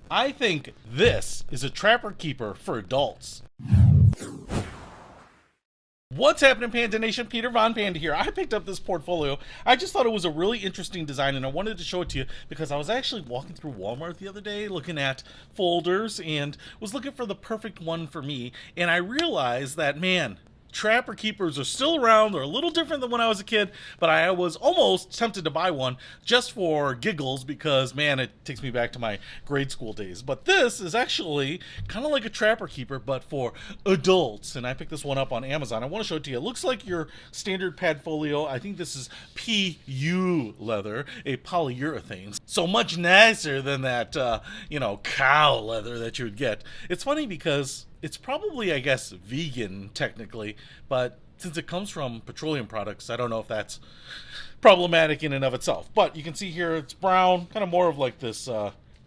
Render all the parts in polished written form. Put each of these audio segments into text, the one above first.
I think this is a Trapper Keeper for adults. What's happening, Panda Nation? Peter Von Panda here. I picked up this portfolio. I just thought it was a really interesting design, and I wanted to show it to you because I was actually walking through Walmart the other day looking at folders and was looking for the perfect one for me, and I realized that, man, Trapper Keepers are still around. They're a little different than when I was a kid, but I was almost tempted to buy one just for giggles because, man, it takes me back to my grade school days. But this is actually kind of like a Trapper Keeper, but for adults. And I picked this one up on Amazon. I want to show it to you. It looks like your standard Padfolio. I think this is PU leather, a polyurethane. So much nicer than that, cow leather that you would get. It's funny because it's probably, I guess, vegan technically, but since it comes from petroleum products, I don't know if that's problematic in and of itself. But you can see here it's brown, kind of more of like this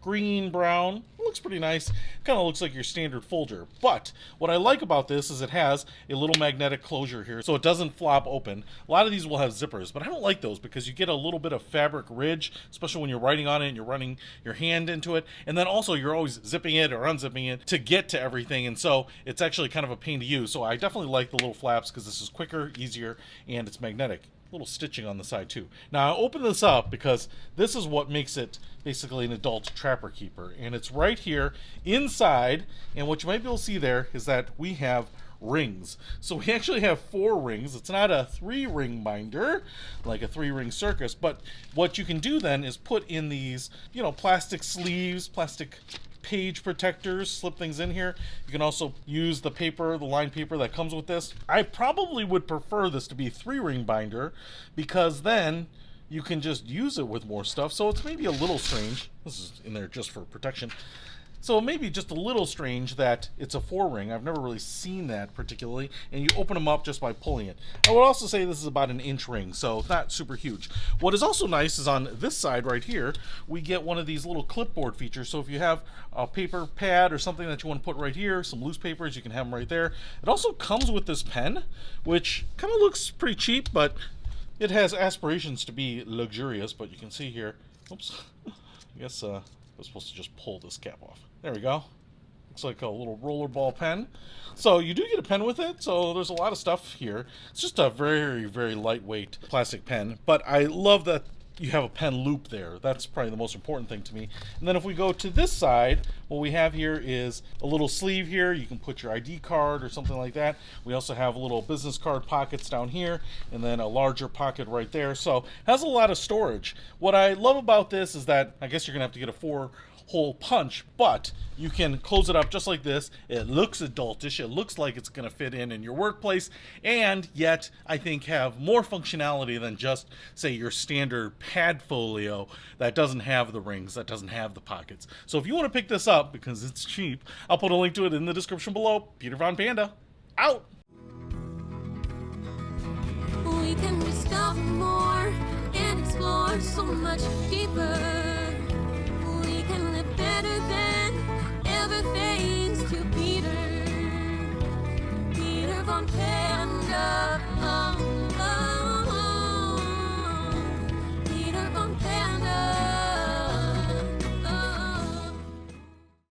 green brown. It looks pretty nice. Kind of looks like your standard folder. But what I like about this is it has a little magnetic closure here, so it doesn't flop open. A lot of these will have zippers, but I don't like those because you get a little bit of fabric ridge, especially when you're writing on it and you're running your hand into it. And then also you're always zipping it or unzipping it to get to everything, and so it's actually kind of a pain to use. So I definitely like the little flaps because this is quicker, easier, and it's magnetic. Little stitching on the side too. Now I open this up because this is what makes it basically an adult Trapper Keeper, and it's right here inside, and what you might be able to see there is that we have rings. So we actually have 4 rings. It's not a 3-ring binder like a 3-ring circus, but what you can do then is put in these, plastic sleeves, plastic page protectors, slip things in here. You can also use the paper, the lined paper that comes with this. I probably would prefer this to be 3-ring binder because then you can just use it with more stuff. So it's maybe a little strange. This is in there just for protection. So it may be just a little strange that it's a 4-ring. I've never really seen that particularly. And you open them up just by pulling it. I would also say this is about an inch ring, so it's not super huge. What is also nice is on this side right here, we get one of these little clipboard features. So if you have a paper pad or something that you want to put right here, some loose papers, you can have them right there. It also comes with this pen, which kind of looks pretty cheap, but it has aspirations to be luxurious. But you can see here, oops, I guess I was supposed to just pull this cap off. There we go. Looks like a little rollerball pen. So you do get a pen with it, so there's a lot of stuff here. It's just a very, very lightweight plastic pen, but I love that you have a pen loop there. That's probably the most important thing to me. And then if we go to this side, what we have here is a little sleeve here. You can put your ID card or something like that. We also have little business card pockets down here, and then a larger pocket right there. So it has a lot of storage. What I love about this is that I guess you're gonna have to get a 4-hole punch, but you can close it up just like this. It looks adultish. It looks like it's going to fit in your workplace, and yet I think have more functionality than just, say, your standard Padfolio that doesn't have the rings, that doesn't have the pockets. So if you want to pick this up because it's cheap, I'll put a link to it in the description below. Peter Von Panda, out. We can discover more and explore so much deeper. We can live better than ever, thanks to Peter Von Panda.